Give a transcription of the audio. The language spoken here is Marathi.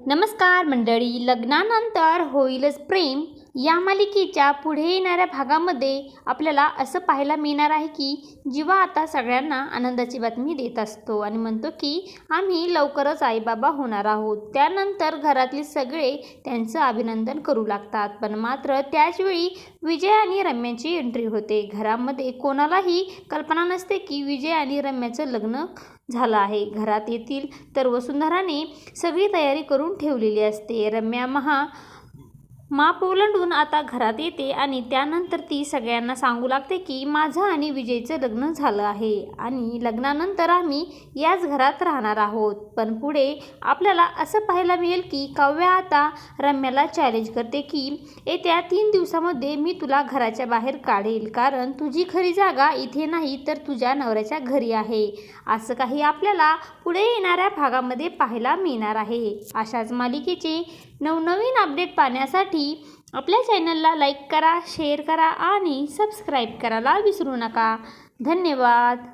नमस्कार मंडळी, लग्नानंतर होईलच प्रेम या मालिकेच्या पुढे येणाऱ्या भागामध्ये आपल्याला असं पाहायला मिळणार आहे की जीवा आता सगळ्यांना आनंदाची बातमी देत असतो आणि म्हणतो की आम्ही लवकरच आईबाबा होणार आहोत। त्यानंतर घरातले सगळे त्यांचं अभिनंदन करू लागतात, पण मात्र त्याचवेळी विजय आणि रम्याची एंट्री होते। घरामध्ये कोणालाही कल्पना नसते की विजय आणि रम्याचं लग्न झालं आहे। घरात येतील तर वसुंधराने सगळी तयारी करून ठेवलेली असते। रम्या माप ओलांडून आता घरात येते आणि त्यानंतर ती सगळ्यांना सांगू लागते की माझं आणि विजयचं लग्न झालं आहे आणि लग्नानंतर आम्ही याच घरात राहणार आहोत। पण पुढे आपल्याला असं पाहायला मिळेल की काव्या आता रम्याला चॅलेंज करते की येत्या 3 दिवसामध्ये मी तुला घराच्या बाहेर काढेल, कारण तुझी खरी जागा इथे नाही तर तुझ्या नवऱ्याच्या घरी आहे। असं काही आपल्याला पुढे येणाऱ्या भागामध्ये पाहायला मिळणार आहे। अशाच मालिकेचे नवनवीन अपडेट पाहण्यासाठी आपल्या चॅनलला लाईक करा, शेअर करा आणि सबस्क्राईब करायला विसरू नका। धन्यवाद।